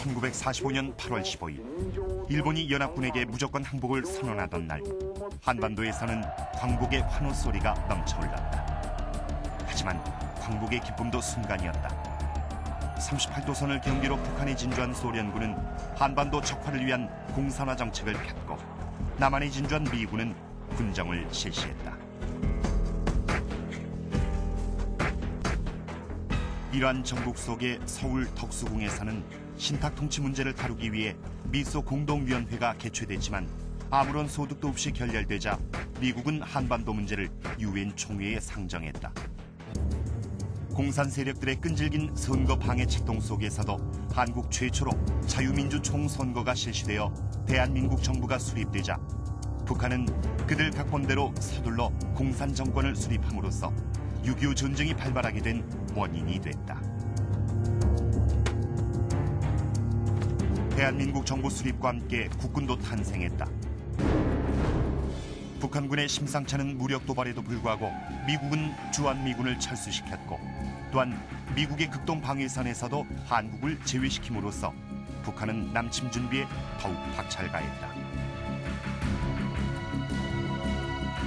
1945년 8월 15일 일본이 연합군에게 무조건 항복을 선언하던 날 한반도에서는 광복의 환호 소리가 넘쳐올랐다. 하지만 광복의 기쁨도 순간이었다. 38도선을 경비로 북한에 진주한 소련군은 한반도 적화를 위한 공산화 정책을 폈고 남한에 진주한 미군은 군정을 실시했다. 이러한 정국 속의 서울 덕수궁에서는 신탁 통치 문제를 다루기 위해 미소 공동위원회가 개최됐지만 아무런 소득도 없이 결렬되자 미국은 한반도 문제를 유엔 총회에 상정했다. 공산 세력들의 끈질긴 선거 방해 책동 속에서도 한국 최초로 자유민주 총선거가 실시되어 대한민국 정부가 수립되자 북한은 그들 각본대로 서둘러 공산 정권을 수립함으로써 6.25 전쟁이 발발하게 된 원인이 됐다. 대한민국 정부 수립과 함께 국군도 탄생했다. 북한군의 심상치 않은 무력 도발에도 불구하고 미국은 주한미군을 철수시켰고 또한 미국의 극동 방위선에서도 한국을 제외시킴으로써 북한은 남침 준비에 더욱 박차를 가했다.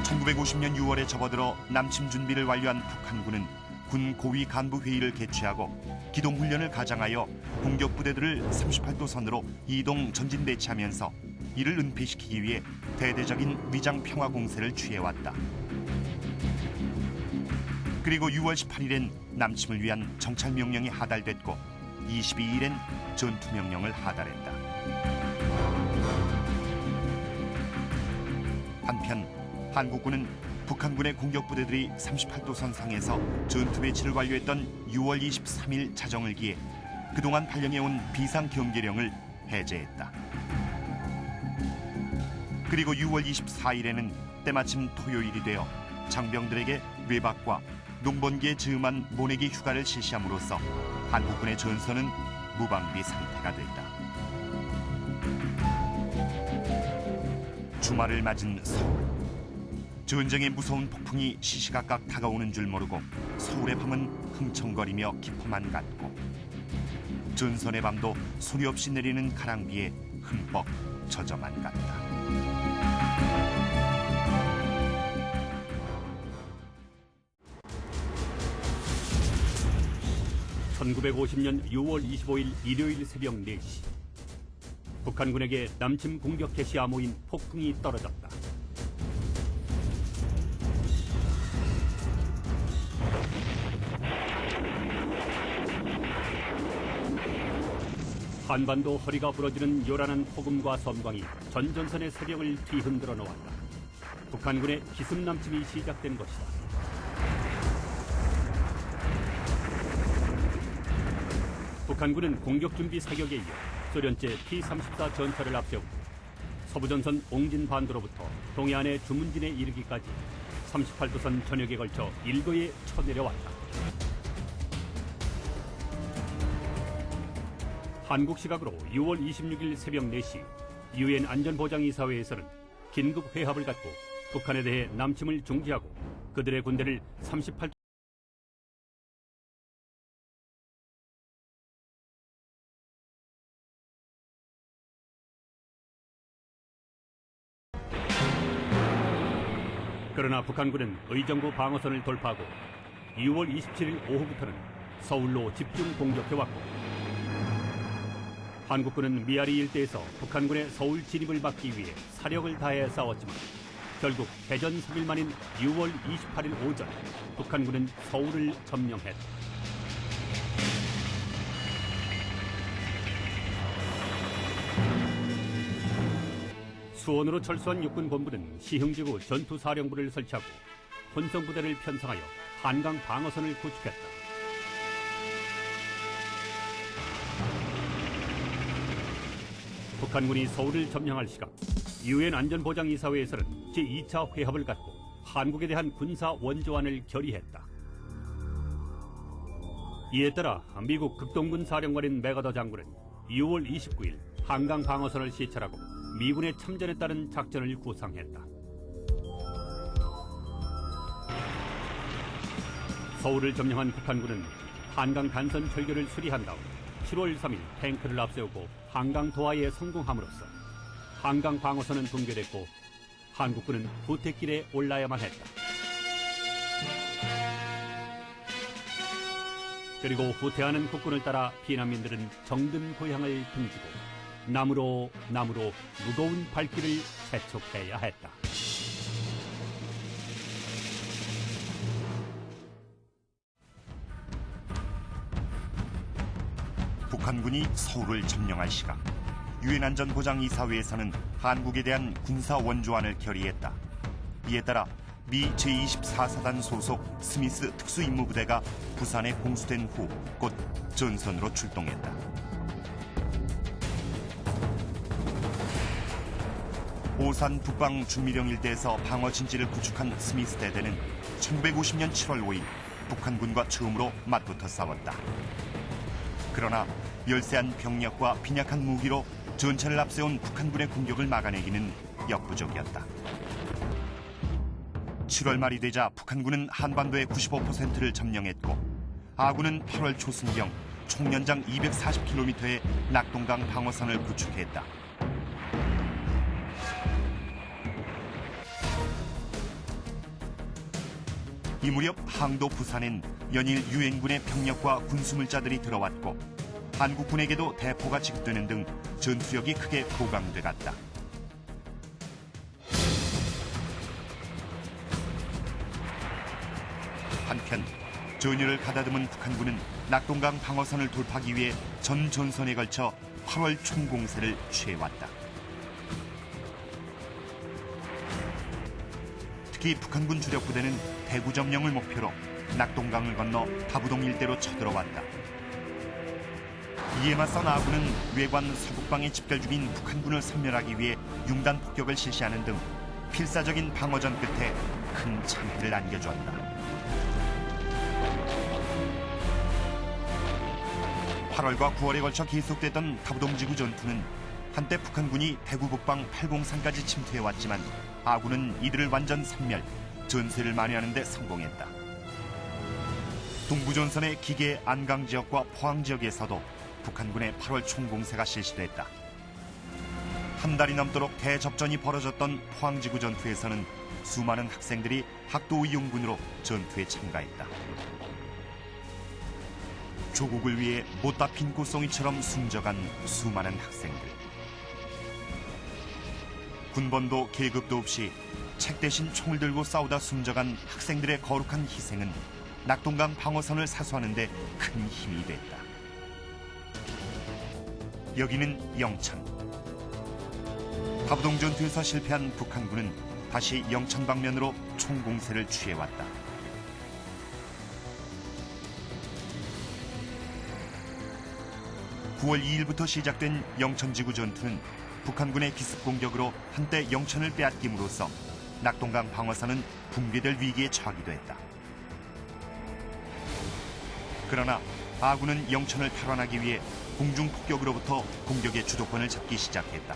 1950년 6월에 접어들어 남침 준비를 완료한 북한군은 군 고위 간부 회의를 개최하고 기동훈련을 가장하여 공격 부대들을 38도선으로 이동 전진 배치하면서 이를 은폐시키기 위해 대대적인 위장 평화 공세를 취해왔다. 그리고 6월 18일엔 남침을 위한 정찰 명령이 하달됐고 22일엔 전투 명령을 하달했다. 한편 한국군은 북한군의 공격 부대들이 38도선 상에서 전투 배치를 완료했던 6월 23일 자정을 기해 그동안 발령해온 비상 경계령을 해제했다. 그리고 6월 24일에는 때마침 토요일이 되어 장병들에게 외박과 농번기에 즈음한 모내기 휴가를 실시함으로써 한국군의 전선은 무방비 상태가 됐다. 주말을 맞은 서울. 전쟁의 무서운 폭풍이 시시각각 다가오는 줄 모르고 서울의 밤은 흥청거리며 깊어만 갔고 전선의 밤도 소리 없이 내리는 가랑비에 흠뻑 젖어만 갔다. (1950년 6월 25일) 일요일 새벽 4시 북한군에게 남침 공격 개시 암호인 폭풍이 떨어졌다. 한반도 허리가 부러지는 요란한 폭음과 섬광이 전 전선의 새벽을 뒤흔들어 놓았다. 북한군의 기습 남침이 시작된 것이다. 북한군은 공격 준비 사격에 이어 소련제 T-34 전차를 앞세우고 서부전선 옹진 반도로부터 동해안의 주문진에 이르기까지 38도선 전역에 걸쳐 일거에 쳐내려왔다. 한국 시각으로 6월 26일 새벽 4시 유엔 안전보장이사회에서는 긴급 회합을 갖고 북한에 대해 남침을 중지하고 그들의 군대를 38도 그러나 북한군은 의정부 방어선을 돌파하고 6월 27일 오후부터는 서울로 집중 공격해왔고 한국군은 미아리 일대에서 북한군의 서울 진입을 막기 위해 사력을 다해 싸웠지만 결국 개전 3일 만인 6월 28일 오전 북한군은 서울을 점령했다. 수원으로 철수한 육군본부는 시흥지구 전투사령부를 설치하고 혼성부대를 편성하여 한강 방어선을 구축했다. 북한군이 서울을 점령할 시각 유엔 안전보장이사회에서는 제2차 회합을 갖고 한국에 대한 군사 원조안을 결의했다. 이에 따라 미국 극동군 사령관인 맥어더 장군은 6월 29일 한강 방어선을 시찰하고 미군의 참전에 따른 작전을 구상했다. 서울을 점령한 북한군은 한강 간선 철교를 수리한 다음 7월 3일 탱크를 앞세우고 한강 도하에 성공함으로써 한강 방어선은 붕괴됐고 한국군은 후퇴길에 올라야만 했다. 그리고 후퇴하는 국군을 따라 피난민들은 정든 고향을 등지고 남으로 무거운 발길을 재촉해야 했다. 북한군이 서울을 점령할 시각, 유엔 안전보장이사회에서는 한국에 대한 군사 원조안을 결의했다. 이에 따라 미 제24사단 소속 스미스 특수임무부대가 부산에 공수된 후 곧 전선으로 출동했다. 오산 북방 준미령 일대에서 방어 진지를 구축한 스미스 대대는 1950년 7월 5일 북한군과 처음으로 맞붙어 싸웠다. 그러나 열세한 병력과 빈약한 무기로 전차를 앞세운 북한군의 공격을 막아내기는 역부족이었다. 7월 말이 되자 북한군은 한반도의 95%를 점령했고 아군은 8월 초순경 총 연장 240km의 낙동강 방어선을 구축했다. 이 무렵 항도 부산엔 연일 유엔군의 병력과 군수물자들이 들어왔고 한국군에게도 대포가 지급되는 등 전투력이 크게 보강돼 갔다. 한편 전열을 가다듬은 북한군은 낙동강 방어선을 돌파하기 위해 전 전선에 걸쳐 8월 총공세를 취해왔다. 특히 북한군 주력 부대는 대구 점령을 목표로 낙동강을 건너 다부동 일대로 쳐들어왔다. 이에 맞선 아군은 외관 서북방에 집결 중인 북한군을 섬멸하기 위해 융단 폭격을 실시하는 등 필사적인 방어전 끝에 큰 창피를 안겨주었다. 8월과 9월에 걸쳐 계속됐던 다부동지구 전투는 한때 북한군이 대구 북방 803까지 침투해왔지만 아군은 이들을 완전 섬멸, 전세를 만회하는 데 성공했다. 동부전선의 기계 안강 지역과 포항 지역에서도 북한군의 8월 총공세가 실시됐다. 한 달이 넘도록 대접전이 벌어졌던 포항지구 전투에서는 수많은 학생들이 학도의용군으로 전투에 참가했다. 조국을 위해 못다 핀 꽃송이처럼 숨져간 수많은 학생들. 군번도 계급도 없이 책 대신 총을 들고 싸우다 숨져간 학생들의 거룩한 희생은 낙동강 방어선을 사수하는 데 큰 힘이 됐다. 여기는 영천. 다부동 전투에서 실패한 북한군은 다시 영천 방면으로 총공세를 취해왔다. (9월 2일부터) 시작된 영천지구 전투는 북한군의 기습 공격으로 한때 영천을 빼앗김으로써 낙동강 방어선은 붕괴될 위기에 처하기도 했다. 그러나 아군은 영천을 탈환하기 위해 공중 폭격으로부터 공격의 주도권을 잡기 시작했다.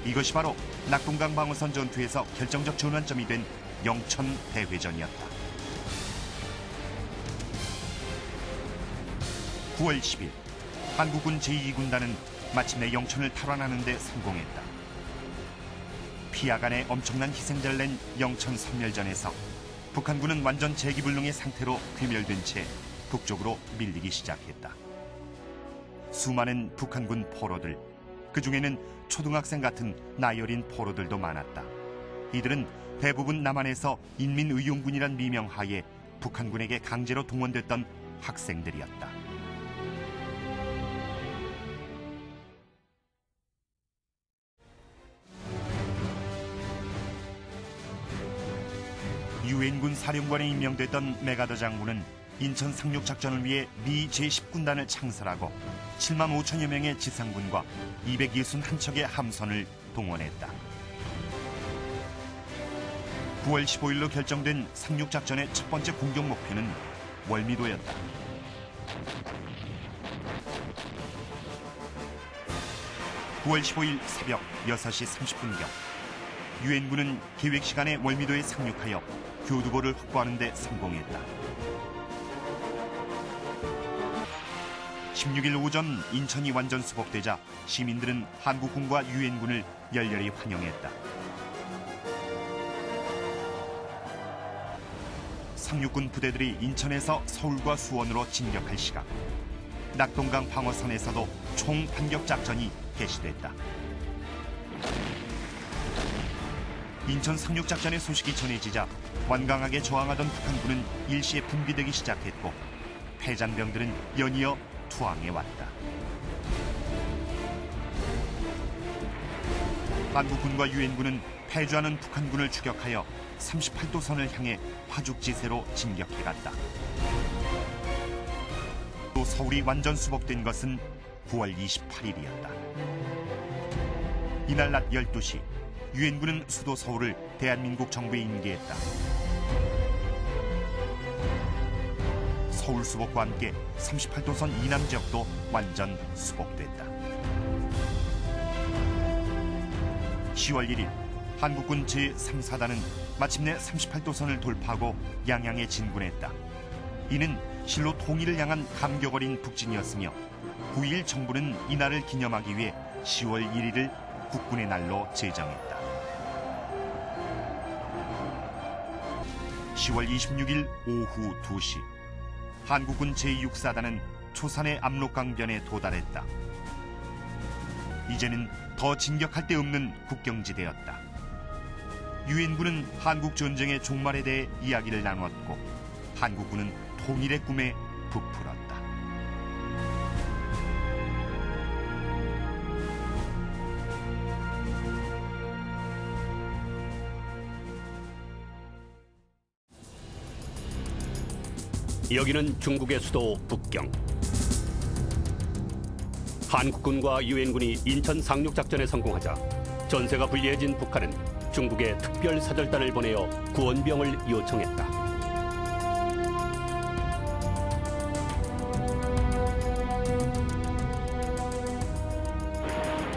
이것이 바로 낙동강 방어선 전투에서 결정적 전환점이 된 영천 대회전이었다. 9월 10일 한국군 제2군단은 마침내 영천을 탈환하는 데 성공했다. 피하간에 엄청난 희생자를 낸 영천 섬멸전에서 북한군은 완전 재기불능의 상태로 괴멸된 채 북쪽으로 밀리기 시작했다. 수많은 북한군 포로들, 그중에는 초등학생 같은 나이 어린 포로들도 많았다. 이들은 대부분 남한에서 인민의용군이란 미명하에 북한군에게 강제로 동원됐던 학생들이었다. 유엔군 사령관에 임명됐던 메가더 장군은 인천 상륙작전을 위해 미 제10군단을 창설하고 7만 5천여 명의 지상군과 261척의 함선을 동원했다. 9월 15일로 결정된 상륙작전의 첫 번째 공격 목표는 월미도였다. (9월 15일) 새벽 6시 30분경 유엔군은 계획 시간에 월미도에 상륙하여 교두보를 확보하는 데 성공했다. 16일 오전 인천이 완전 수복되자 시민들은 한국군과 유엔군을 열렬히 환영했다. 상륙군 부대들이 인천에서 서울과 수원으로 진격할 시각, 낙동강 방어선에서도 총 반격 작전이 개시됐다. 인천 상륙 작전의 소식이 전해지자 완강하게 저항하던 북한군은 일시에 붕괴되기 시작했고 패잔병들은 연이어 투항해 왔다. 한국군과 유엔군은 패주하는 북한군을 추격하여 38도선을 향해 화죽지세로 진격해갔다. 또 서울이 완전 수복된 것은 9월 28일이었다. 이날 낮 12시 유엔군은 수도 서울을 대한민국 정부에 인계했다. 서울 수복과 함께 38도선 이남 지역도 완전 수복됐다. 10월 1일 한국군 제3사단은 마침내 38도선을 돌파하고 양양에 진군했다. 이는 실로 통일을 향한 감격 어린 북진이었으며 9.1 정부는 이날을 기념하기 위해 10월 1일을 국군의 날로 제정했다. 10월 26일 오후 2시 한국군 제6사단은 초산의 압록강변에 도달했다. 이제는 더 진격할 데 없는 국경지대였다. 유엔군은 한국 전쟁의 종말에 대해 이야기를 나누었고 한국군은 통일의 꿈에 부풀었다. 여기는 중국의 수도 북경. 한국군과 유엔군이 인천 상륙작전에 성공하자 전세가 불리해진 북한은 중국에 특별사절단을 보내어 구원병을 요청했다.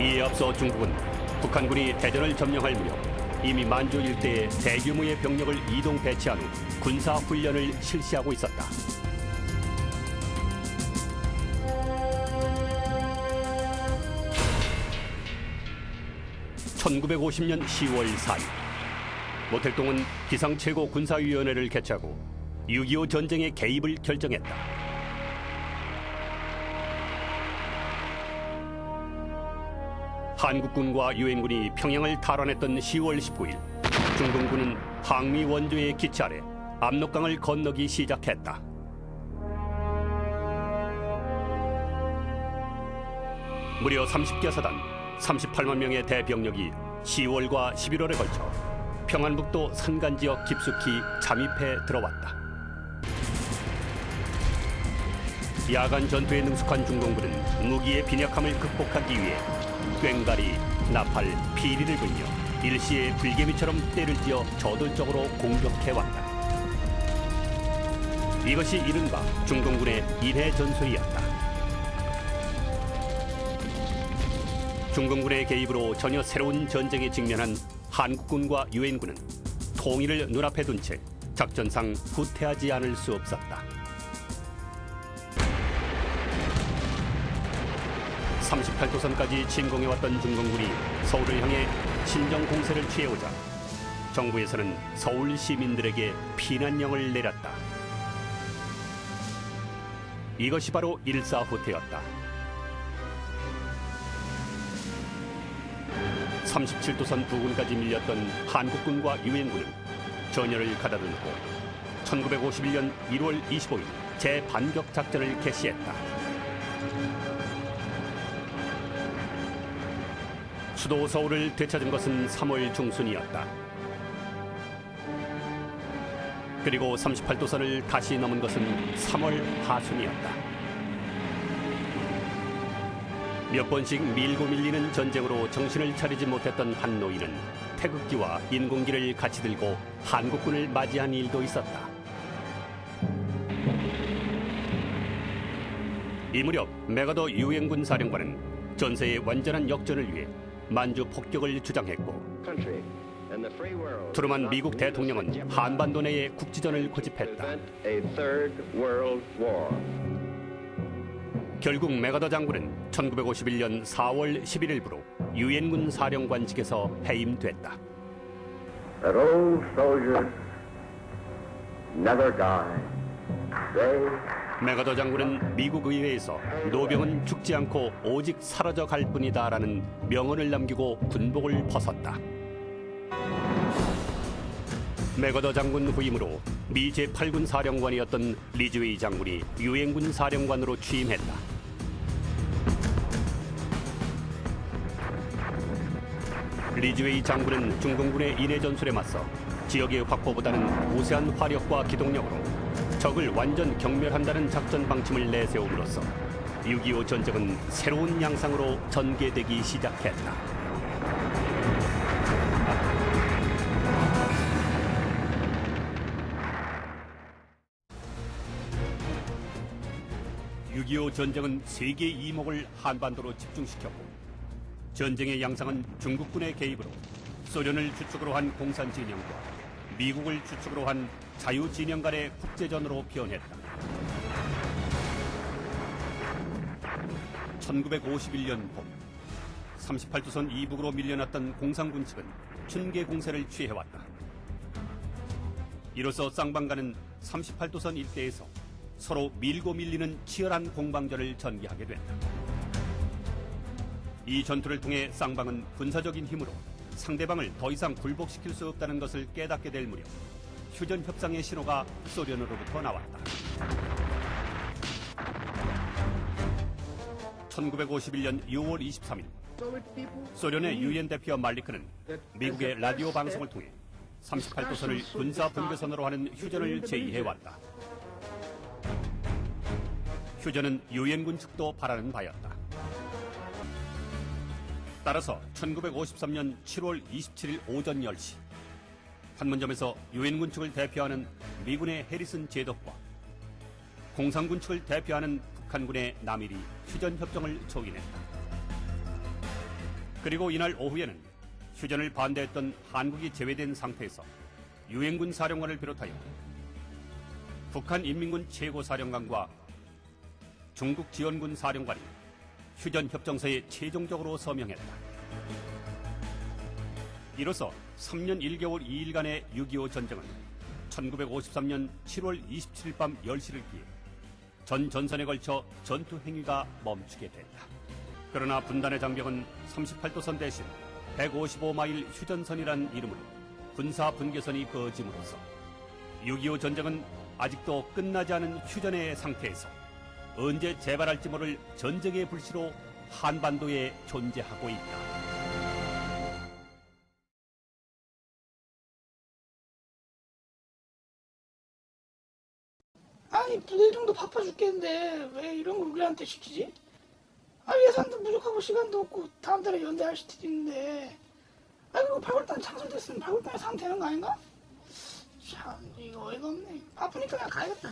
이에 앞서 중국은 북한군이 대전을 점령할 무렵 이미 만주 일대에 대규모의 병력을 이동 배치한 후 군사훈련을 실시하고 있었다. (1950년 10월 4일) 모택동은 기상최고군사위원회를 개최하고 6.25 전쟁의 개입을 결정했다. 한국군과 유엔군이 평양을 탈환했던 10월 19일 중공군은 항미 원조의 기치 아래 압록강을 건너기 시작했다. 무려 30개 사단 38만 명의 대병력이 10월과 11월에 걸쳐 평안북도 산간지역 깊숙이 잠입해 들어왔다. 야간 전투에 능숙한 중공군은 무기의 빈약함을 극복하기 위해 꽹가리, 나팔, 피리를 불며 일시에 불개미처럼 때를 지어 저돌적으로 공격해왔다. 이것이 이른바 중공군의 일해 전술이었다. 중공군의 개입으로 전혀 새로운 전쟁에 직면한 한국군과 유엔군은 통일을 눈앞에 둔 채 작전상 후퇴하지 않을 수 없었다. 38도선까지 침공해왔던 중공군이 서울을 향해 진정 공세를 취해오자 정부에서는 서울 시민들에게 피난령을 내렸다. 이것이 바로 일사후퇴였다. 37도선 부근까지 밀렸던 한국군과 유엔군은 전열을 가다듬고 1951년 1월 25일 재반격 작전을 개시했다. 수도 서울을 되찾은 것은 3월 중순이었다. 그리고 38도선을 다시 넘은 것은 3월 하순이었다. 몇 번씩 밀고 밀리는 전쟁으로 정신을 차리지 못했던 한노인은 태극기와 인공기를 같이 들고 한국군을 맞이한 일도 있었다. 이 무렵 메가더 유엔군 사령관은 전세의 완전한 역전을 위해 만주 폭격을 주장했고 트루만 미국 대통령은 한반도 내에 국지전을 고집했다. 결국 맥어더 장군은 1951년 4월 11일부로 유엔군 사령관직에서 해임됐다. That old soldiers never die. They 맥어더 장군은 미국 의회에서 노병은 죽지 않고 오직 사라져 갈 뿐이다라는 명언을 남기고 군복을 벗었다. 맥어더 장군 후임으로 미 제8군 사령관이었던 리즈웨이 장군이 유엔군 사령관으로 취임했다. 리즈웨이 장군은 중공군의 인해 전술에 맞서 지역의 확보보다는 우세한 화력과 기동력으로 적을 완전 경멸한다는 작전 방침을 내세움으로써 6.25 전쟁은 새로운 양상으로 전개되기 시작했다. (6.25) 전쟁은 세계의 이목을 한반도로 집중시켰고 전쟁의 양상은 중국군의 개입으로 소련을 주축으로 한 공산진영과 미국을 주축으로 한 자유진영 간의 국제전으로 변했다. 1951년 봄 38도선 이북으로 밀려났던 공산군 측은 춘계 공세를 취해왔다. 이로써 쌍방간은 38도선 일대에서 서로 밀고 밀리는 치열한 공방전을 전개하게 됐다. 이 전투를 통해 쌍방은 군사적인 힘으로 상대방을 더 이상 굴복시킬 수 없다는 것을 깨닫게 될 무렵 휴전 협상의 신호가 소련으로부터 나왔다. 1951년 6월 23일 소련의 유엔 대표 말리크는 미국의 라디오 방송을 통해 38도선을 군사 분계선으로 하는 휴전을 제의해왔다. 휴전은 유엔군 측도 바라는 바였다. 따라서 1953년 7월 27일 오전 10시 판문점에서 유엔군 측을 대표하는 미군의 해리슨 제독과 공산군 측을 대표하는 북한군의 남일이 휴전협정을 초인했다. 그리고 이날 오후에는 휴전을 반대했던 한국이 제외된 상태에서 유엔군 사령관을 비롯하여 북한인민군 최고사령관과 중국 지원군 사령관이 휴전협정서에 최종적으로 서명했다. 이로써 3년 1개월 2일간의 6.25 전쟁은 1953년 7월 27일 밤 10시를 기해 전 전선에 걸쳐 전투 행위가 멈추게 됐다. 그러나 분단의 장벽은 38도선 대신 155마일 휴전선이란 이름으로 군사 분계선이 그어짐으로써 6.25 전쟁은 아직도 끝나지 않은 휴전의 상태에서 언제 재발할지 모를 전쟁의 불씨로 한반도에 존재하고 있다. 아니 부대 정도 바빠 죽겠는데 왜 이런 걸 우리한테 시키지? 아 예산도 부족하고 시간도 없고 다음 달에 연대할 수도 있는데 아 그리고 8월달 창설됐으면 8월달에 사면 되는 거 아닌가? 참 이거 어이가 없네. 바쁘니까 그냥 가야겠다.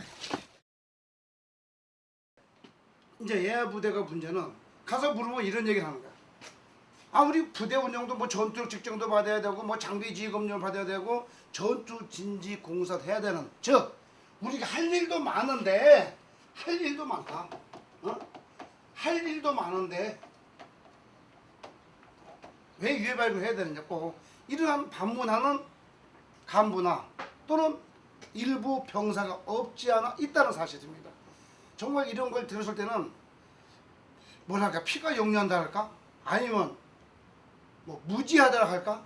이제 얘 부대가 문제는 가서 물으면 이런 얘기를 하는 거야. 아 우리 부대 운영도 뭐 전투력 측정도 받아야 되고 뭐 장비 지휘 검증을 받아야 되고 전투 진지 공사도 해야 되는 즉 우리가 할 일도 많은데 할 일도 많다. 할 일도 많은데 왜 유해 발굴 해야 되느냐고 이러한 반문하는 간부나 또는 일부 병사가 없지 않아 있다는 사실입니다. 정말 이런 걸 들었을 때는 뭐랄까 피가 역류한다 할까? 아니면 뭐 무지하다 할까?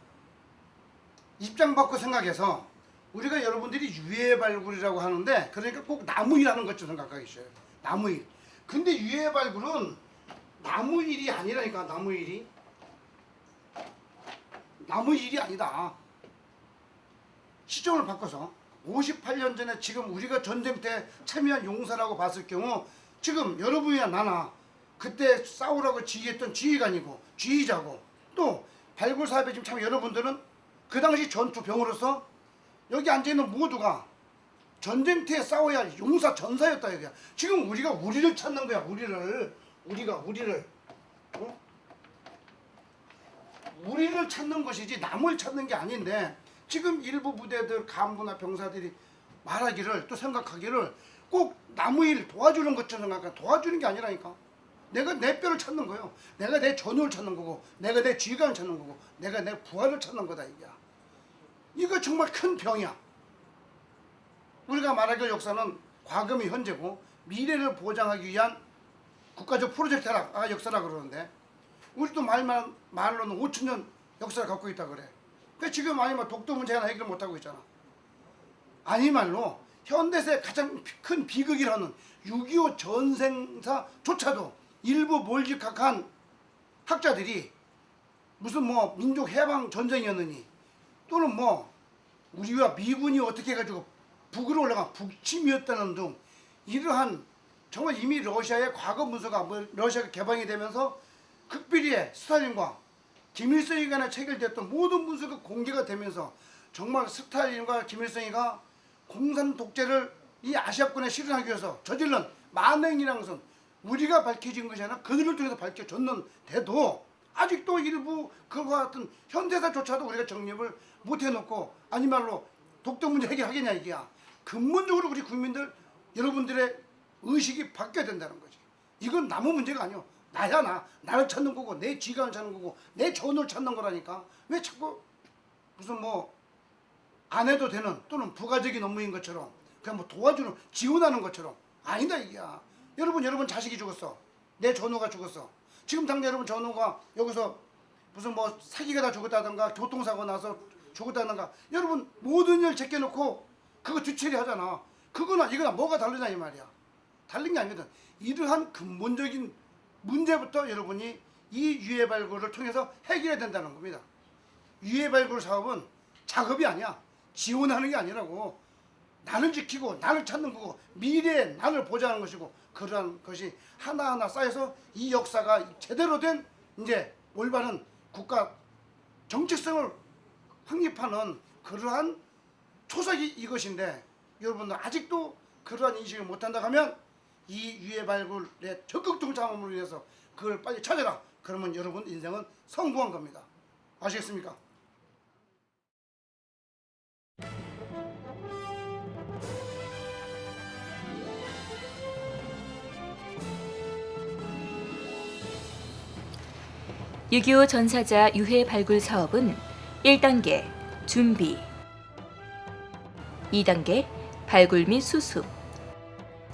입장 바꿔 생각해서 우리가 여러분들이 유해 발굴이라고 하는데 그러니까 꼭 나무일하는 것처럼 생각하겠어요. 나무일. 근데 유해 발굴은 나무일이 아니라니까. 나무일이 아니다. 시점을 바꿔서 58년 전에 지금 우리가 전쟁 때 참여한 용사라고 봤을 경우 지금 여러분이나 나나 그때 싸우라고 지휘했던 지휘관이고 지휘자고 또 발굴 사업에 지금 참 여러분들은 그 당시 전투병으로서 여기 앉아있는 모두가 전쟁터에 싸워야 할 용사 전사였다 이거야. 지금 우리가 우리를 찾는 거야. 우리를 우리를 찾는 것이지 남을 찾는 게 아닌데 지금 일부 부대들 간부나 병사들이 말하기를 또 생각하기를 꼭 남의 일 도와주는 것처럼 생각하니까 도와주는 게 아니라니까. 내가 내 뼈를 찾는 거예요. 내가 내 전우를 찾는 거고, 내가 내 쥐관을 찾는 거고, 내가 내 부활을 찾는 거다 이게. 이거 정말 큰 병이야. 우리가 말하길 역사는 과거미 현재고 미래를 보장하기 위한 국가적 프로젝트라 역사라 그러는데, 우리도 말로는 5,000년 역사를 갖고 있다 그래. 그 지금 아니면 독도 문제 하나 해결 못 하고 있잖아. 아니 말로 현대사의 가장 큰 비극이라는 6.25 전생사조차도 일부 몰집각한 학자들이 무슨 뭐 민족 해방 전쟁이었느니, 또는 뭐 우리와 미군이 어떻게 해가지고 북으로 올라간 북침이었다는 등 이러한 정말 이미 러시아의 과거 문서가 러시아가 개방이 되면서 극비리에 스탈린과 김일성이 간에 체결됐던 모든 문서가 공개가 되면서 정말 스탈린과 김일성이가 공산 독재를 이 아시아권에 실현하기 위해서 저질른 만행이라는 것은 우리가 밝혀진 것이 아니라 그들을 통해서 밝혀졌는데도 아직도 일부 그와 같은 현대사조차도 우리가 정립을 못 해놓고, 아니 말로 독도 문제 해결하겠냐 이게야. 근본적으로 우리 국민들 여러분들의 의식이 바뀌어야 된다는 거지. 이건 나무 문제가 아니오. 나야 나를 찾는 거고, 내 지간을 찾는 거고, 내 전우를 찾는 거라니까. 왜 자꾸 무슨 뭐 안 해도 되는 또는 부가적인 업무인 것처럼, 그냥 뭐 도와주는 지원하는 것처럼. 아니다 이게야. 여러분 자식이 죽었어. 내 전우가 죽었어. 지금 당장 여러분 전우가 여기서 무슨 뭐 사기가 다 죽었다든가 교통사고 나서 죽었다든가, 여러분 모든 일 제껴놓고 그거 뒤처리 하잖아. 그거나 이거나 뭐가 다르냐 이 말이야. 다른 게 아니거든. 이러한 근본적인 문제부터 여러분이 이 유해 발굴을 통해서 해결해야 된다는 겁니다. 유해 발굴 사업은 작업이 아니야. 지원하는 게 아니라고. 나를 지키고 나를 찾는 거고, 미래의 나를 보장하는 것이고, 그러한 것이 하나하나 쌓여서 이 역사가 제대로 된 이제 올바른 국가 정체성을 확립하는 그러한 초석이 이것인데, 여러분들 아직도 그러한 인식을 못한다 하면 이 유해 발굴의 적극 동참함으로 인해서 그걸 빨리 찾아라. 그러면 여러분 인생은 성공한 겁니다. 아시겠습니까? (6.25) 전사자 유해 발굴 사업은 1단계 준비, 2단계 발굴 및 수습,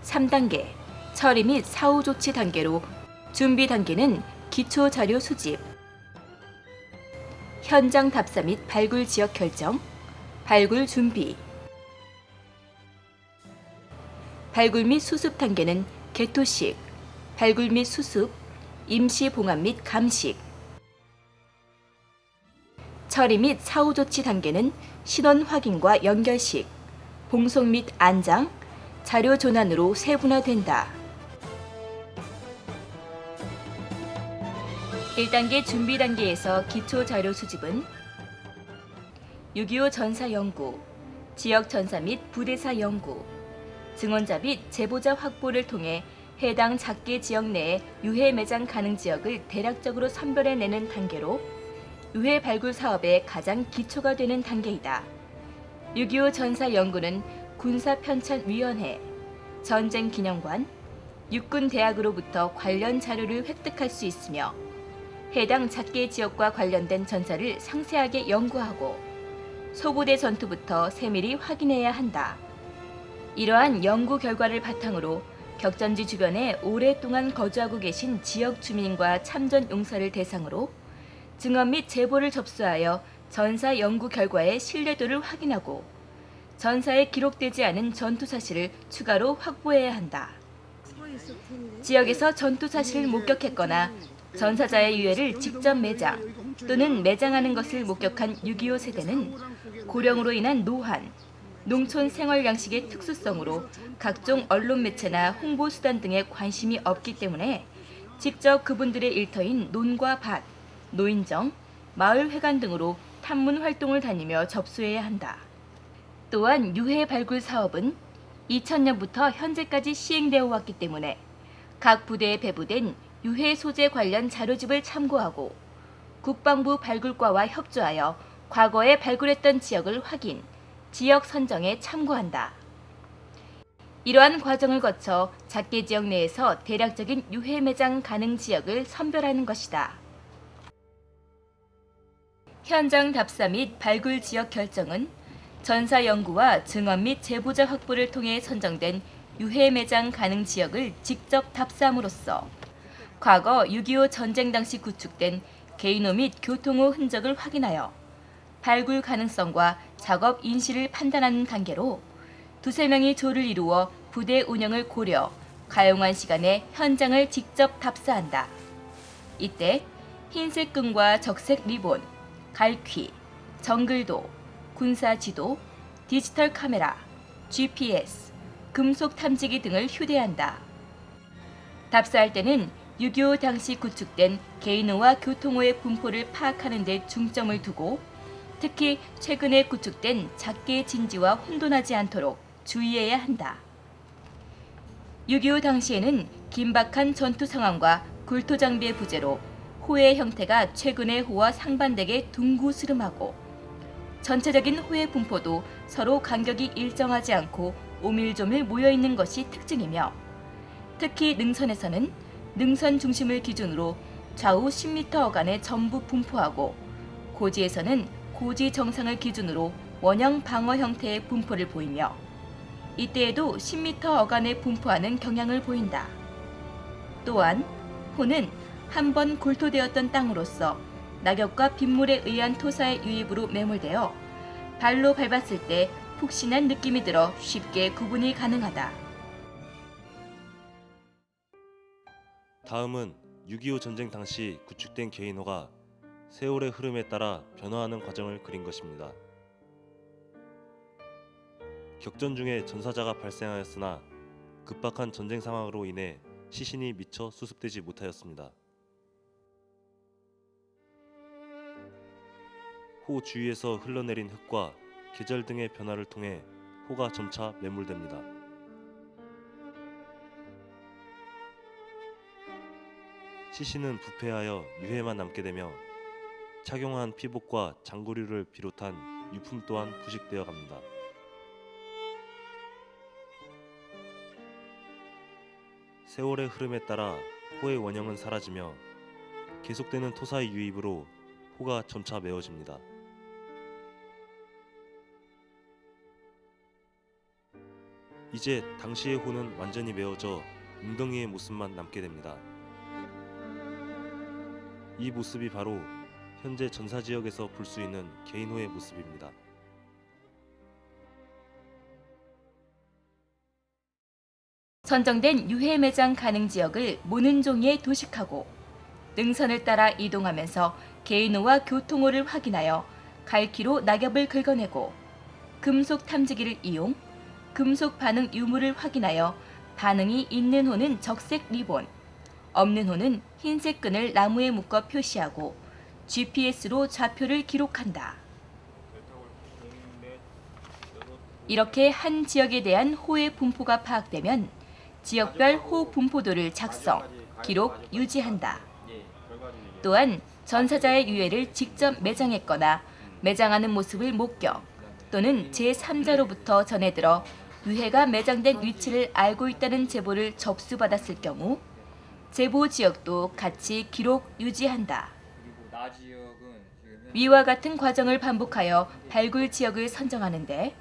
3단계 처리 및 사후 조치 단계로 준비 단계는 기초 자료 수집, 현장 답사 및 발굴 지역 결정, 발굴 준비, 발굴 및 수습 단계는 개토식, 발굴 및 수습, 임시 봉합 및 감식, 처리 및 사후 조치 단계는 신원 확인과 연결식, 봉송 및 안장, 자료 전환으로 세분화된다. 1단계 준비 단계에서 기초 자료 수집은 6.25 전사 연구, 지역 전사 및 부대사 연구, 증언자 및 제보자 확보를 통해 해당 작게 지역 내의 유해 매장 가능 지역을 대략적으로 선별해내는 단계로 유해 발굴 사업의 가장 기초가 되는 단계이다. 6.25 전사 연구는 군사편찬위원회, 전쟁기념관, 육군대학으로부터 관련 자료를 획득할 수 있으며 해당 작게 지역과 관련된 전사를 상세하게 연구하고 소부대 전투부터 세밀히 확인해야 한다. 이러한 연구 결과를 바탕으로 격전지 주변에 오랫동안 거주하고 계신 지역 주민과 참전 용사를 대상으로 증언 및 제보를 접수하여 전사 연구 결과의 신뢰도를 확인하고 전사에 기록되지 않은 전투 사실을 추가로 확보해야 한다. 지역에서 전투 사실을 목격했거나 전사자의 유해를 직접 매장 또는 매장하는 것을 목격한 6.25 세대는 고령으로 인한 노환, 농촌 생활 양식의 특수성으로 각종 언론 매체나 홍보 수단 등에 관심이 없기 때문에 직접 그분들의 일터인 논과 밭, 노인정, 마을 회관 등으로 탐문 활동을 다니며 접수해야 한다. 또한 유해 발굴 사업은 2000년부터 현재까지 시행되어 왔기 때문에 각 부대에 배부된 유해 소재 관련 자료집을 참고하고 국방부 발굴과와 협조하여 과거에 발굴했던 지역을 확인, 지역 선정에 참고한다. 이러한 과정을 거쳐 작게 지역 내에서 대략적인 유해 매장 가능 지역을 선별하는 것이다. 현장 답사 및 발굴 지역 결정은 전사 연구와 증언 및 제보자 확보를 통해 선정된 유해 매장 가능 지역을 직접 답사함으로써 과거 6.25 전쟁 당시 구축된 개인호 및 교통호 흔적을 확인하여 발굴 가능성과 작업 인시를 판단하는 단계로 두세 명이 조를 이루어 부대 운영을 고려 가용한 시간에 현장을 직접 답사한다. 이때 흰색 끈과 적색 리본, 갈퀴, 정글도, 군사 지도, 디지털 카메라, GPS, 금속 탐지기 등을 휴대한다. 답사할 때는 6.25 당시 구축된 개인호와 교통호의 분포를 파악하는 데 중점을 두고 특히 최근에 구축된 작게 진지와 혼돈하지 않도록 주의해야 한다. 6.25 당시에는 긴박한 전투 상황과 굴토 장비의 부재로 호의 형태가 최근의 호와 상반되게 둥구스름하고 전체적인 호의 분포도 서로 간격이 일정하지 않고 오밀조밀 모여있는 것이 특징이며 특히 능선에서는 능선 중심을 기준으로 좌우 10m 어간에 전부 분포하고 고지에서는 고지 정상을 기준으로 원형 방어 형태의 분포를 보이며 이때에도 10m 어간에 분포하는 경향을 보인다. 또한 호는 한 번 굴토되었던 땅으로서 낙엽과 빗물에 의한 토사의 유입으로 매몰되어 발로 밟았을 때 푹신한 느낌이 들어 쉽게 구분이 가능하다. 다음은 6.25 전쟁 당시 구축된 개인호가 세월의 흐름에 따라 변화하는 과정을 그린 것입니다. 격전 중에 전사자가 발생하였으나 급박한 전쟁 상황으로 인해 시신이 미처 수습되지 못하였습니다. 호 주위에서 흘러내린 흙과 계절 등의 변화를 통해 호가 점차 매몰됩니다. 시신은 부패하여 유해만 남게 되며 착용한 피복과 장구류를 비롯한 유품 또한 부식되어 갑니다. 세월의 흐름에 따라 호의 원형은 사라지며 계속되는 토사의 유입으로 호가 점차 메워집니다. 이제 당시의 호는 완전히 메워져 웅덩이의 모습만 남게 됩니다. 이 모습이 바로 현재 전사지역에서 볼 수 있는 개인호의 모습입니다. 선정된 유해 매장 가능 지역을 모는 종이에 도식하고 능선을 따라 이동하면서 개인호와 교통호를 확인하여 갈퀴로 낙엽을 긁어내고 금속 탐지기를 이용 금속 반응 유무를 확인하여 반응이 있는 호는 적색 리본, 없는 호는 흰색 끈을 나무에 묶어 표시하고 GPS로 좌표를 기록한다. 이렇게 한 지역에 대한 호의 분포가 파악되면 지역별 호 분포도를 작성, 기록, 유지한다. 또한 전사자의 유해를 직접 매장했거나 매장하는 모습을 목격 또는 제3자로부터 전해들어 유해가 매장된 위치를 알고 있다는 제보를 접수받았을 경우 제보 지역도 같이 기록, 유지한다. 위와 같은 과정을 반복하여 발굴 지역을 선정하는데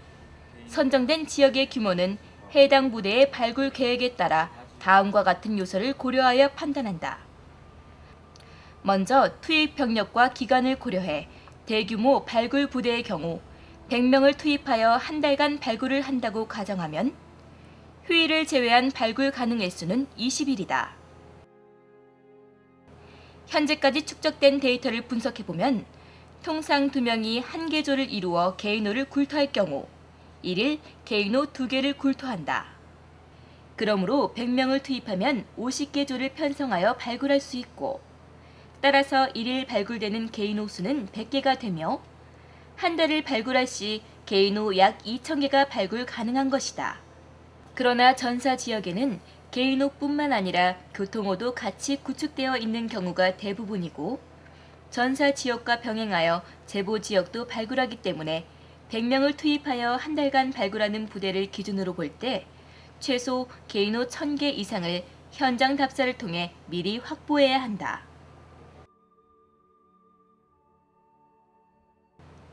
선정된 지역의 규모는 해당 부대의 발굴 계획에 따라 다음과 같은 요소를 고려하여 판단한다. 먼저 투입 병력과 기간을 고려해 대규모 발굴 부대의 경우 100명을 투입하여 한 달간 발굴을 한다고 가정하면 휴일을 제외한 발굴 가능 일수는 20일이다. 현재까지 축적된 데이터를 분석해보면 통상 2명이 한 개조를 이루어 개인호를 굴토할 경우 1일 개인호 2개를 굴토한다. 그러므로 100명을 투입하면 50개 조를 편성하여 발굴할 수 있고 따라서 1일 발굴되는 개인호 수는 100개가 되며 한 달을 발굴할 시 개인호 약 2,000개가 발굴 가능한 것이다. 그러나 전사 지역에는 개인호뿐만 아니라 교통호도 같이 구축되어 있는 경우가 대부분이고 전사 지역과 병행하여 제보 지역도 발굴하기 때문에 100명을 투입하여 한 달간 발굴하는 부대를 기준으로 볼 때 최소 개인호 1000개 이상을 현장 답사를 통해 미리 확보해야 한다.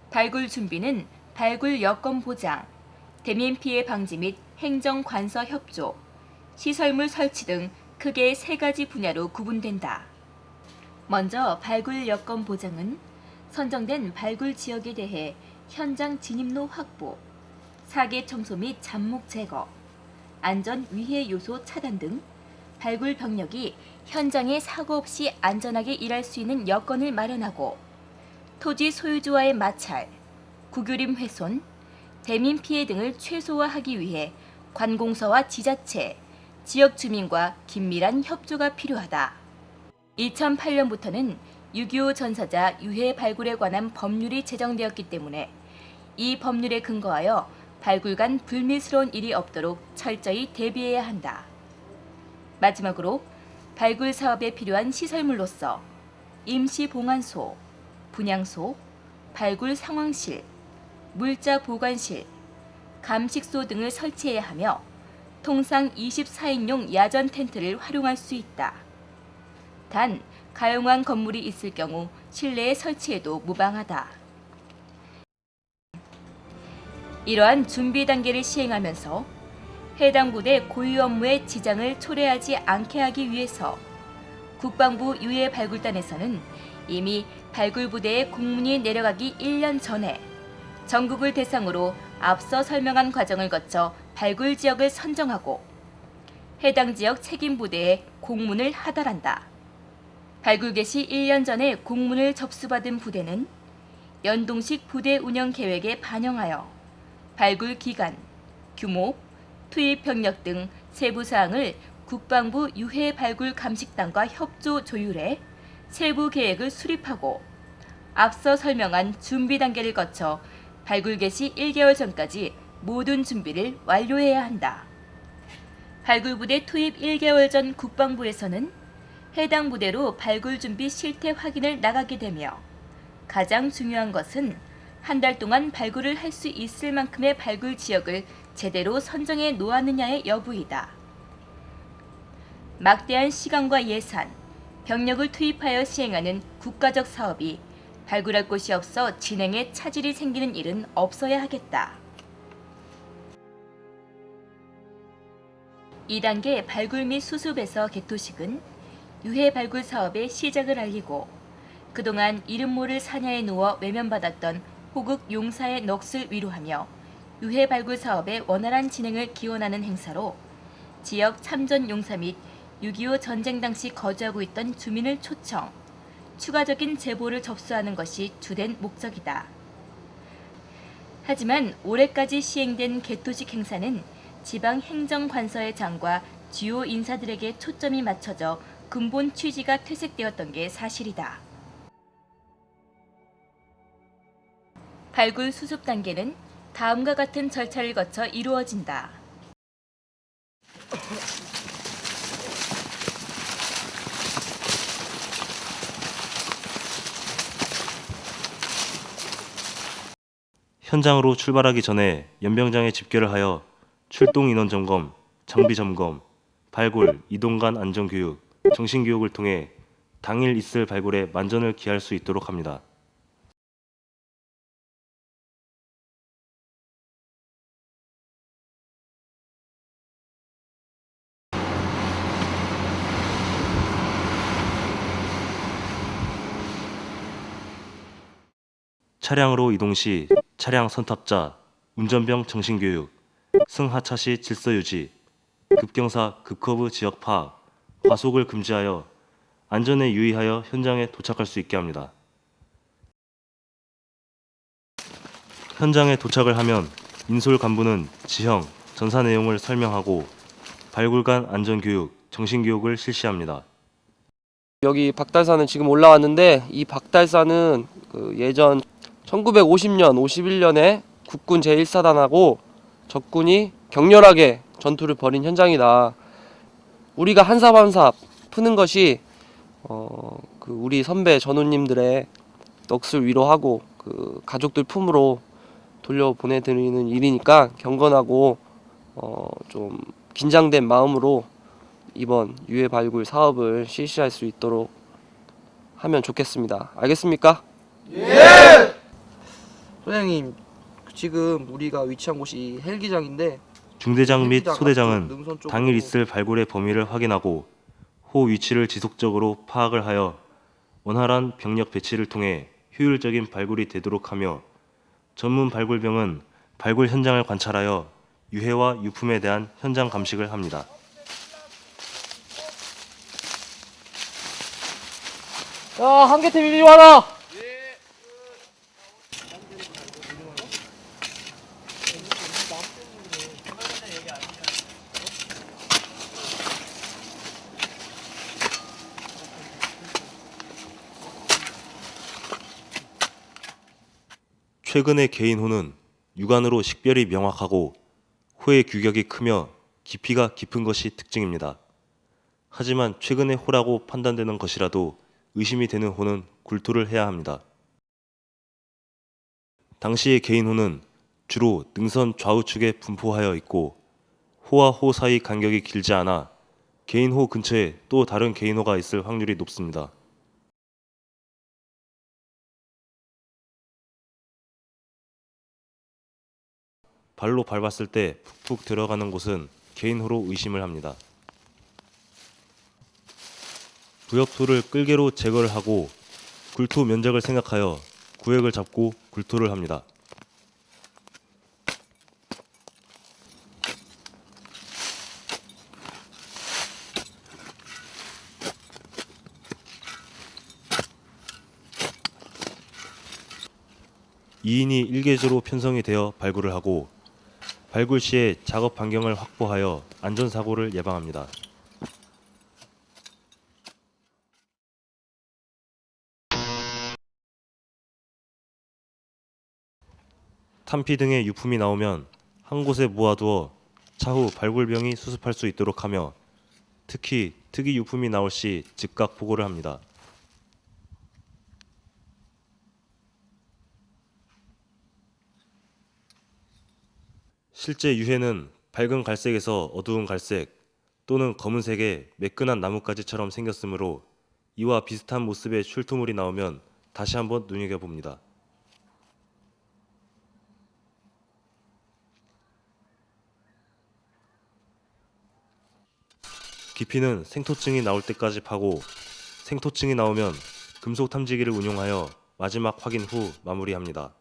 발굴 준비는 발굴 여건 보장, 대민 피해 방지 및 행정 관서 협조, 시설물 설치 등 크게 3가지 분야로 구분된다. 먼저 발굴 여건 보장은 선정된 발굴 지역에 대해 현장 진입로 확보, 사계 청소 및 잡목 제거, 안전 위해 요소 차단 등 발굴 병력이 현장에 사고 없이 안전하게 일할 수 있는 여건을 마련하고 토지 소유주와의 마찰, 국유림 훼손, 대민 피해 등을 최소화하기 위해 관공서와 지자체, 지역 주민과 긴밀한 협조가 필요하다. 2008년부터는 6.25 전사자 유해 발굴에 관한 법률이 제정되었기 때문에 이 법률에 근거하여 발굴 간 불미스러운 일이 없도록 철저히 대비해야 한다. 마지막으로 발굴 사업에 필요한 시설물로서 임시 봉안소, 분향소, 발굴 상황실, 물자 보관실, 감식소 등을 설치해야 하며 통상 24인용 야전 텐트를 활용할 수 있다. 단, 가용한 건물이 있을 경우 실내에 설치해도 무방하다. 이러한 준비 단계를 시행하면서 해당 부대 고유 업무에 지장을 초래하지 않게 하기 위해서 국방부 유해 발굴단에서는 이미 발굴 부대의 공문이 내려가기 1년 전에 전국을 대상으로 앞서 설명한 과정을 거쳐 발굴 지역을 선정하고 해당 지역 책임 부대에 공문을 하달한다. 발굴 개시 1년 전에 공문을 접수받은 부대는 연동식 부대 운영 계획에 반영하여 발굴 기간, 규모, 투입 병력 등 세부 사항을 국방부 유해 발굴 감식단과 협조 조율해 세부 계획을 수립하고 앞서 설명한 준비 단계를 거쳐 발굴 개시 1개월 전까지 모든 준비를 완료해야 한다. 발굴 부대 투입 1개월 전 국방부에서는 해당 부대로 발굴 준비 실태 확인을 나가게 되며 가장 중요한 것은 한 달 동안 발굴을 할 수 있을 만큼의 발굴 지역을 제대로 선정해 놓았느냐의 여부이다. 막대한 시간과 예산, 병력을 투입하여 시행하는 국가적 사업이 발굴할 곳이 없어 진행에 차질이 생기는 일은 없어야 하겠다. 2단계 발굴 및 수습에서 개토식은 유해 발굴 사업의 시작을 알리고 그동안 이름 모를 사냐에 누워 외면받았던 호국 용사의 넋을 위로하며 유해 발굴 사업의 원활한 진행을 기원하는 행사로 지역 참전 용사 및 6.25 전쟁 당시 거주하고 있던 주민을 초청, 추가적인 제보를 접수하는 것이 주된 목적이다. 하지만 올해까지 시행된 개토식 행사는 지방 행정관서의 장과 주요 인사들에게 초점이 맞춰져 근본 취지가 퇴색되었던 게 사실이다. 발굴 수습 단계는 다음과 같은 절차를 거쳐 이루어진다. 현장으로 출발하기 전에 연병장에 집결을 하여 출동 인원 점검, 장비 점검, 발굴, 이동 간 안전교육, 정신교육을 통해 당일 있을 발굴에 만전을 기할 수 있도록 합니다. 차량으로 이동 시 차량 선탑자, 운전병 정신교육, 승하차 시 질서 유지, 급경사, 급커브 지역 파악, 과속을 금지하여 안전에 유의하여 현장에 도착할 수 있게 합니다. 현장에 도착을 하면 인솔 간부는 지형, 전사 내용을 설명하고 발굴간 안전교육, 정신교육을 실시합니다. 여기 박달산은 지금 올라왔는데 이 박달산은 예전 1950년, 51년에 국군 제1사단하고 적군이 격렬하게 전투를 벌인 현장이다. 우리가 한삽 한삽 푸는 것이 우리 선배 전우님들의 넋을 위로하고 가족들 품으로 돌려보내드리는 일이니까 경건하고 좀 긴장된 마음으로 이번 유해 발굴 사업을 실시할 수 있도록 하면 좋겠습니다. 알겠습니까? 예! 소장님, 지금 우리가 위치한 곳이 헬기장인데 중대장 및 헬기장 소대장은 앞쪽 능선 쪽으로 당일 있을 발굴의 범위를 확인하고 호 위치를 지속적으로 파악을 하여 원활한 병력 배치를 통해 효율적인 발굴이 되도록 하며 전문 발굴병은 발굴 현장을 관찰하여 유해와 유품에 대한 현장 감식을 합니다. 자, 한개팀 이리 와라. 최근의 개인호는 육안으로 식별이 명확하고 호의 규격이 크며 깊이가 깊은 것이 특징입니다. 하지만 최근의 호라고 판단되는 것이라도 의심이 되는 호는 굴토를 해야 합니다. 당시의 개인호는 주로 능선 좌우측에 분포하여 있고 호와 호 사이 간격이 길지 않아 개인호 근처에 또 다른 개인호가 있을 확률이 높습니다. 발로 밟았을 때 푹푹 들어가는 곳은 개인호로 의심을 합니다. 부엽토를 끌개로 제거를 하고 굴토 면적을 생각하여 구획을 잡고 굴토를 합니다. (2인이) 1계조로 편성이 되어 발굴을 하고 발굴 시에 작업 반경을 확보하여 안전사고를 예방합니다. 탄피 등의 유품이 나오면 한 곳에 모아두어 차후 발굴병이 수습할 수 있도록 하며 특히 특이 유품이 나올 시 즉각 보고를 합니다. 실제 유해는 밝은 갈색에서 어두운 갈색 또는 검은색의 매끈한 나뭇가지처럼 생겼으므로 이와 비슷한 모습의 출토물이 나오면 다시 한번 눈여겨봅니다. 깊이는 생토층이 나올 때까지 파고 생토층이 나오면 금속 탐지기를 운용하여 마지막 확인 후 마무리합니다.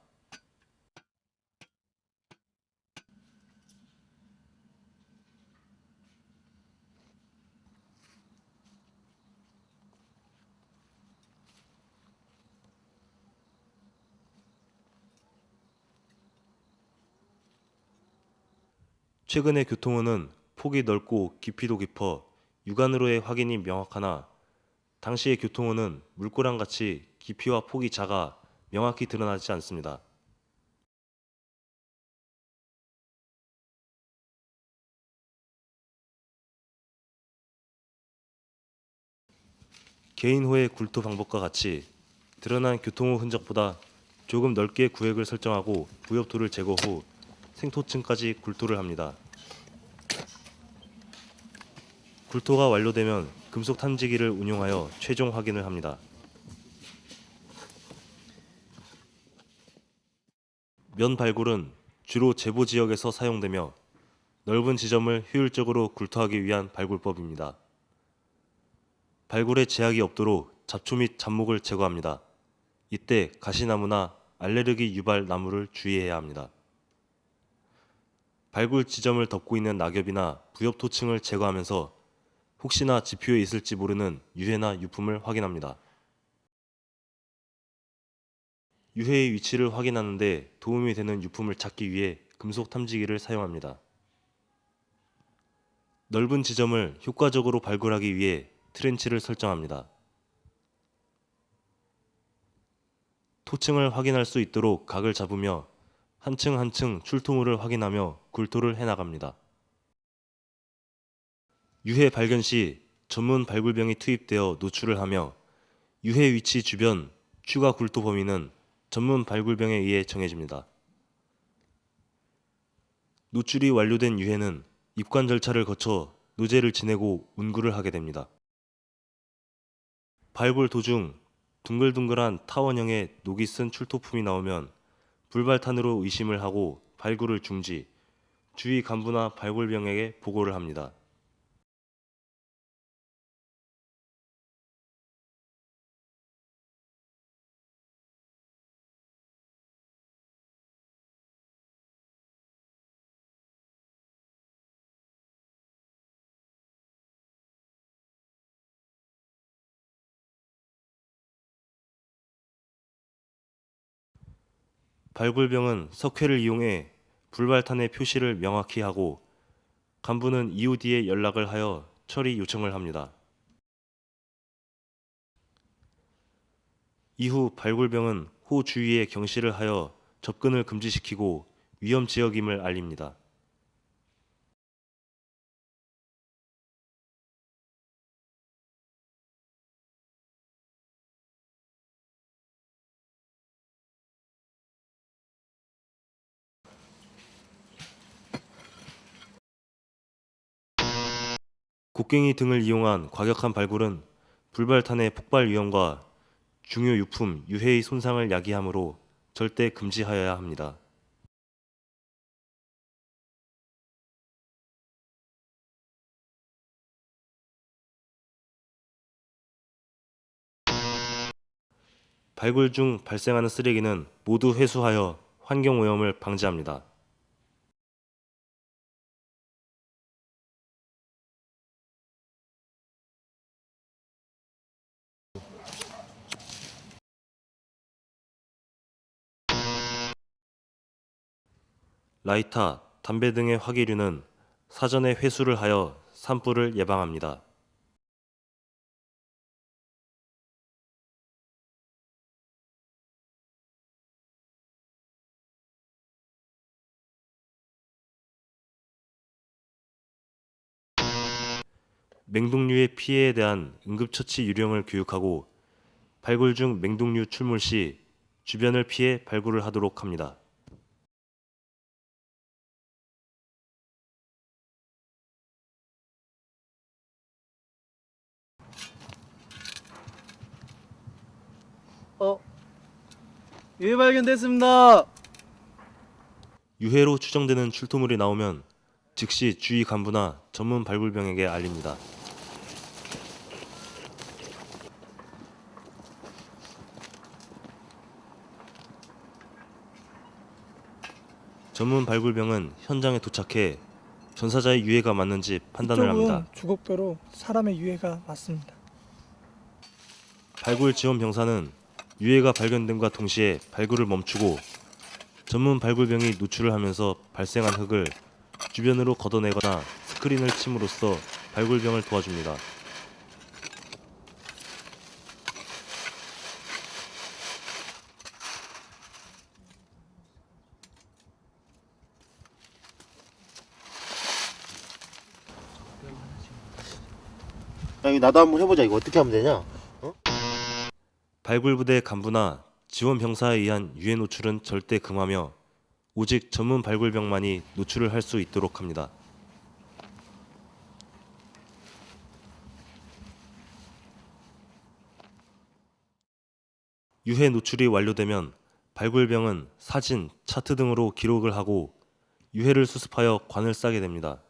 최근의 교통호는 폭이 넓고 깊이도 깊어 육안으로의 확인이 명확하나 당시의 교통호는 물고랑 같이 깊이와 폭이 작아 명확히 드러나지 않습니다. 개인호의 굴토 방법과 같이 드러난 교통호 흔적보다 조금 넓게 구획을 설정하고 부엽토를 제거 후 생토층까지 굴토를 합니다. 굴토가 완료되면 금속 탐지기를 운용하여 최종 확인을 합니다. 면 발굴은 주로 제보 지역에서 사용되며 넓은 지점을 효율적으로 굴토하기 위한 발굴법입니다. 발굴에 제약이 없도록 잡초 및 잡목을 제거합니다. 이때 가시나무나 알레르기 유발 나무를 주의해야 합니다. 발굴 지점을 덮고 있는 낙엽이나 부엽토층을 제거하면서 혹시나 지표에 있을지 모르는 유해나 유품을 확인합니다. 유해의 위치를 확인하는 데 도움이 되는 유품을 찾기 위해 금속 탐지기를 사용합니다. 넓은 지점을 효과적으로 발굴하기 위해 트렌치를 설정합니다. 토층을 확인할 수 있도록 각을 잡으며 한 층 한 층 출토물을 확인하며 굴토를 해나갑니다. 유해 발견 시 전문 발굴병이 투입되어 노출을 하며 유해 위치 주변 추가 굴토 범위는 전문 발굴병에 의해 정해집니다. 노출이 완료된 유해는 입관 절차를 거쳐 노제를 지내고 운구를 하게 됩니다. 발굴 도중 둥글둥글한 타원형의 녹이 쓴 출토품이 나오면 불발탄으로 의심을 하고 발굴을 중지, 주위 간부나 발굴병에게 보고를 합니다. 발굴병은 석회를 이용해 불발탄의 표시를 명확히 하고 간부는 이후 뒤에 연락을 하여 처리 요청을 합니다. 이후 발굴병은 호 주위에 경시를 하여 접근을 금지시키고 위험 지역임을 알립니다. 곡괭이 등을 이용한 과격한 발굴은 불발탄의 폭발 위험과 중요 유품, 유해의 손상을 야기하므로 절대 금지하여야 합니다. 발굴 중 발생하는 쓰레기는 모두 회수하여 환경오염을 방지합니다. 라이터, 담배 등의 화기류는 사전에 회수를 하여 산불을 예방합니다. 맹독류의 피해에 대한 응급처치 요령을 교육하고 발굴 중 맹독류 출몰 시 주변을 피해 발굴을 하도록 합니다. 유해 발견됐습니다. 유해로 추정되는 출토물이 나오면 즉시 주위 간부나 전문 발굴병에게 알립니다. 전문 발굴병은 현장에 도착해 전사자의 유해가 맞는지 판단을 합니다. 주걱배로 사람의 유해가 맞습니다. 발굴 지원 병사는 유해가 발견됨과 동시에 발굴을 멈추고 전문 발굴병이 노출을 하면서 발생한 흙을 주변으로 걷어내거나 스크린을 침으로써 발굴병을 도와줍니다. 이거 나도 한번 해보자. 이거 어떻게 하면 되냐? 발굴부대 간부나 지원 병사에 의한 유해 노출은 절대 금하며 오직 전문 발굴병만이 노출을 할 수 있도록 합니다. 유해 노출이 완료되면 발굴병은 사진, 차트 등으로 기록을 하고 유해를 수습하여 관을 싸게 됩니다.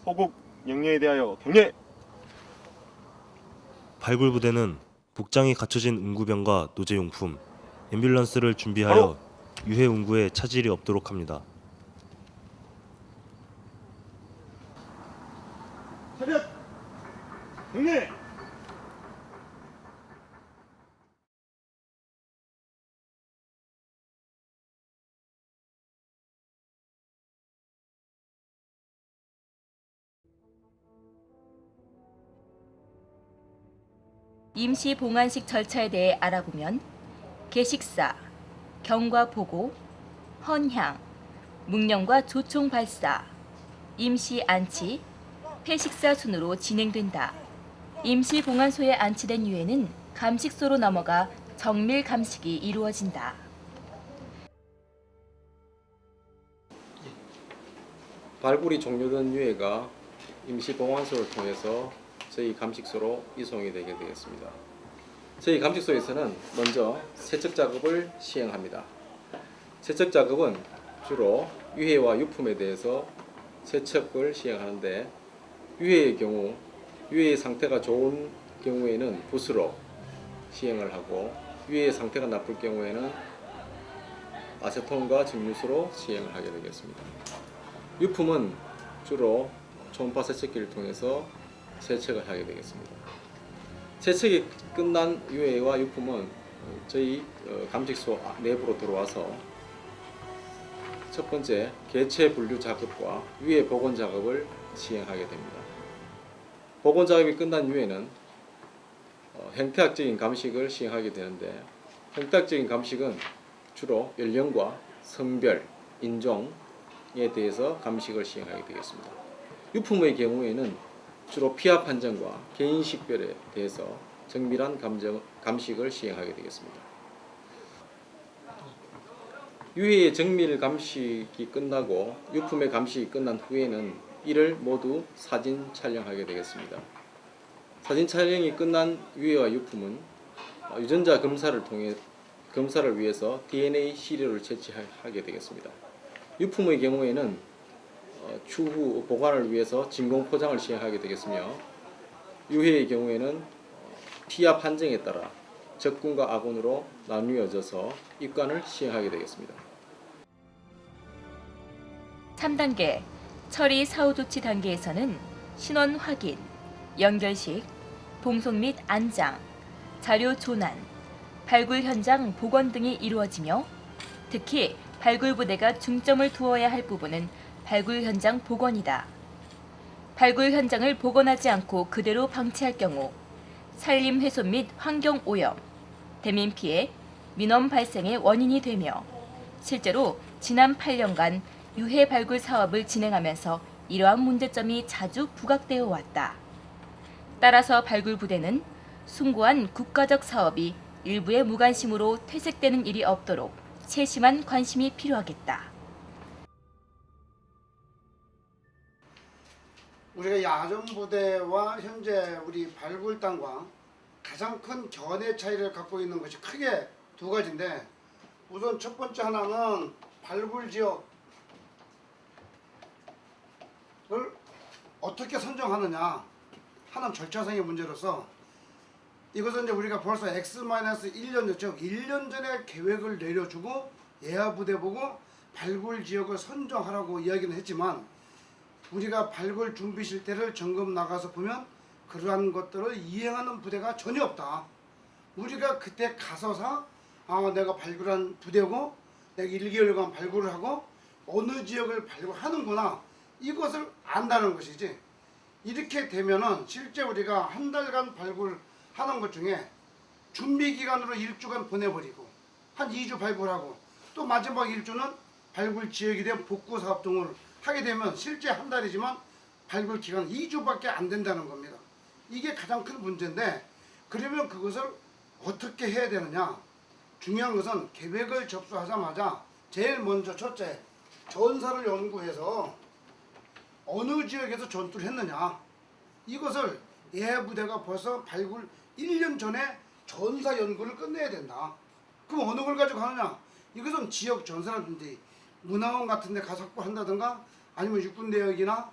호국 영예에 대하여 경례. 발굴부대는 복장이 갖춰진 응구병과 노제용품, 앰뷸런스를 준비하여 유해 운구에 차질이 없도록 합니다. 차렷! 경례! 임시 봉안식 절차에 대해 알아보면 계식사, 경과 보고, 헌향, 묵념과 조총 발사, 임시 안치, 폐식사 순으로 진행된다. 임시 봉안소에 안치된 유해는 감식소로 넘어가 정밀 감식이 이루어진다. 발굴이 종료된 유해가 임시 봉안소를 통해서 저희 감식소로 이송이 되게 되겠습니다. 저희 감식소에서는 먼저 세척 작업을 시행합니다. 세척 작업은 주로 유해와 유품에 대해서 세척을 시행하는데, 유해의 경우 유해의 상태가 좋은 경우에는 붓으로 시행을 하고, 유해의 상태가 나쁠 경우에는 아세톤과 증류수로 시행을 하게 되겠습니다. 유품은 주로 초음파 세척기를 통해서 세척을 하게 되겠습니다. 세척이 끝난 유해와 유품은 저희 감식소 내부로 들어와서 첫 번째 개체 분류 작업과 유해 복원 작업을 시행하게 됩니다. 복원 작업이 끝난 유해는 행태학적인 감식을 시행하게 되는데, 행태학적인 감식은 주로 연령과 성별, 인종에 대해서 감식을 시행하게 되겠습니다. 유품의 경우에는 주로 피하 판정과 개인 식별에 대해서 정밀한 감식을 시행하게 되겠습니다. 유해의 정밀 감식이 끝나고 유품의 감식이 끝난 후에는 이를 모두 사진 촬영하게 되겠습니다. 사진 촬영이 끝난 유해와 유품은 유전자 검사를 위해서 DNA 시료를 채취하게 되겠습니다. 유품의 경우에는 추후 보관을 위해서 진공 포장을 시행하게 되겠으며, 유해의 경우에는 피하 판정에 따라 적군과 아군으로 나뉘어져서 입관을 시행하게 되겠습니다. 3단계 처리 사후 조치 단계에서는 신원 확인, 연결식, 봉송 및 안장, 자료 조난, 발굴 현장 복원 등이 이루어지며, 특히 발굴 부대가 중점을 두어야 할 부분은 발굴 현장 복원이다. 발굴 현장을 복원하지 않고 그대로 방치할 경우 산림 훼손 및 환경 오염, 대민 피해, 민원 발생의 원인이 되며, 실제로 지난 8년간 유해 발굴 사업을 진행하면서 이러한 문제점이 자주 부각되어 왔다. 따라서 발굴 부대는 숭고한 국가적 사업이 일부의 무관심으로 퇴색되는 일이 없도록 세심한 관심이 필요하겠다. 우리가 야전부대와 현재 우리 발굴단과 가장 큰 견해 차이를 갖고 있는 것이 크게 두 가지인데, 우선 첫 번째 하나는 발굴 지역을 어떻게 선정하느냐 하는 절차상의 문제로서, 이것은 이제 우리가 벌써 X-1년 즉 1년 전에 계획을 내려주고 예하부대 보고 발굴 지역을 선정하라고 이야기는 했지만, 우리가 발굴 준비 실태를 점검 나가서 보면 그러한 것들을 이행하는 부대가 전혀 없다. 우리가 그때 가서서 내가 발굴한 부대고 내가 1개월간 발굴을 하고 어느 지역을 발굴하는구나, 이것을 안다는 것이지. 이렇게 되면은 실제 우리가 한 달간 발굴하는 것 중에 준비 기간으로 1주간 보내버리고 한 2주 발굴하고 또 마지막 1주는 발굴 지역에 대한 복구 사업 등을 하게 되면 실제 한 달이지만 발굴 기간 2주밖에 안 된다는 겁니다. 이게 가장 큰 문제인데, 그러면 그것을 어떻게 해야 되느냐? 중요한 것은 계획을 접수하자마자 제일 먼저 첫째, 전사를 연구해서 어느 지역에서 전투를 했느냐, 이것을 예부대가 벌써 발굴 1년 전에 전사 연구를 끝내야 된다. 그럼 어느 걸 가지고 하느냐? 이것은 지역 전사라든지 문화원 같은 데 가서 한다든가 아니면 육군대역이나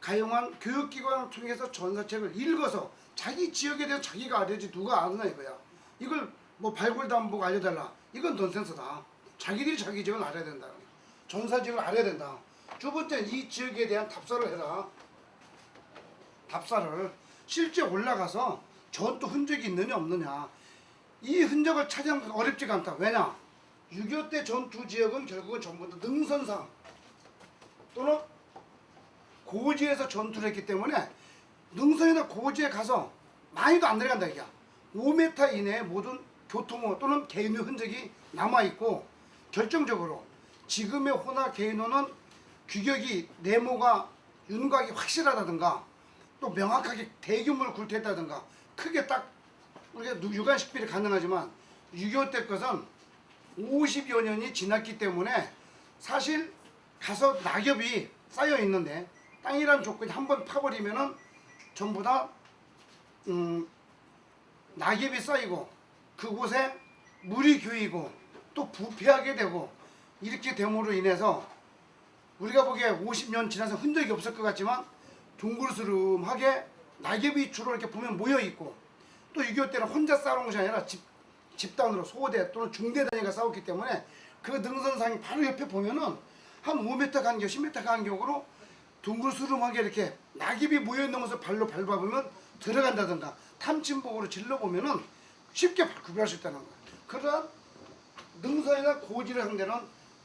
가용한 교육기관을 통해서 전사책을 읽어서 자기 지역에 대해서 자기가 알아야지 누가 아느냐 이거야. 이걸 뭐 발굴도 안 보고 알려달라, 이건 넌센스다. 자기들이 자기 지역을 알아야 된다. 전사 지역을 알아야 된다. 두 번째는 이 지역에 대한 답사를 해라. 답사를 실제 올라가서 전투 흔적이 있느냐 없느냐. 이 흔적을 찾아내는 어렵지가 않다. 왜냐? 6.25 때 전투 지역은 결국은 전부 다 능선상 또는 고지에서 전투를 했기 때문에 능선이나 고지에 가서 많이도 안 내려간다 이게. 5m 이내에 모든 교통호 또는 개인의 흔적이 남아있고, 결정적으로 지금의 호나 개인호는 규격이 네모가 윤곽이 확실하다든가 또 명확하게 대규모를 굴퇴했다든가 크게 딱 우리가 육안 식별이 가능하지만 6.25 때 것은 50여 년이 지났기 때문에 사실 가서 낙엽이 쌓여 있는데 땅이라는 조건이 한번 파버리면은 전부 다 낙엽이 쌓이고 그곳에 물이 교이고 또 부패하게 되고 이렇게 됨으로 인해서 우리가 보기에 50년 지나서 흔적이 없을 것 같지만 둥글스름하게 낙엽이 주로 이렇게 보면 모여 있고, 또 6.25 때는 혼자 싸우는 것이 아니라 집단으로 소대 또는 중대 단위가 싸웠기 때문에 그 능선상이 바로 옆에 보면은 한 5m 간격, 10m 간격으로 둥글스름하게 이렇게 낙엽이 모여 있는 것을 발로 밟아보면 들어간다든가 탐침복으로 질러보면은 쉽게 구별할 수 있다는 거예요. 그러한 능선이나 고지를 상대는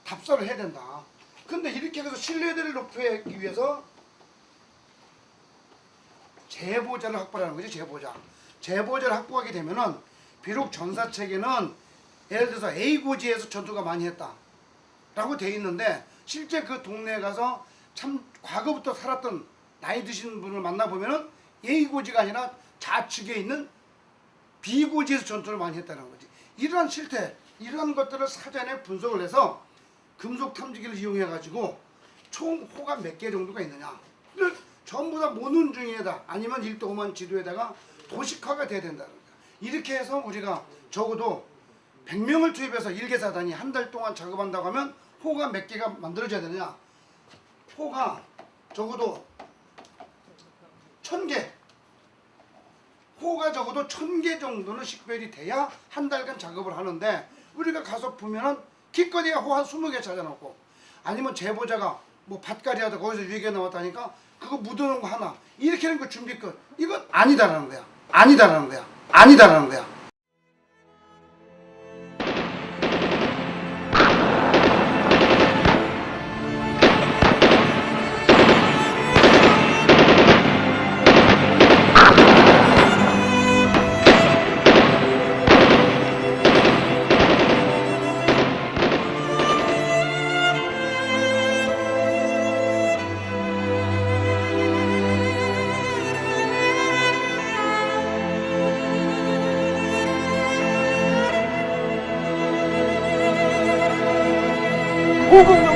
답사를 해야 된다. 근데 이렇게 해서 신뢰도를 높이기 위해서 제보자를 확보하는 거지. 제보자를 확보하게 되면은 비록 전사책에는 예를 들어서 A 고지에서 전투가 많이 했다 라고 돼 있는데, 실제 그 동네에 가서 참 과거부터 살았던 나이 드신 분을 만나보면은 A 고지가 아니라 좌측에 있는 B 고지에서 전투를 많이 했다는 거지. 이러한 실태, 이러한 것들을 사전에 분석을 해서 금속 탐지기를 이용해 가지고 총 호가 몇 개 정도가 있느냐를 전부 다 모눈 중에다 아니면 1도5만 지도에다가 도식화가 돼야 된다는 거야. 이렇게 해서 우리가 적어도 100명을 투입해서 1개사단이 한 달 동안 작업한다고 하면 호가 몇 개가 만들어져야 되느냐. 호가 적어도 1000개, 호가 적어도 1000개 정도는 식별이 돼야 한 달간 작업을 하는데, 우리가 가서 보면은 기껏해야 호 한 20개 찾아놓고, 아니면 제보자가 뭐 밭갈이 하다 거기서 유해가 나왔다니까 그거 묻어놓은 거 하나 이렇게 하는 거 준비 끝. 이건 아니다라는 거야. 아니다라는 거야. 아니다라는 거야. 호국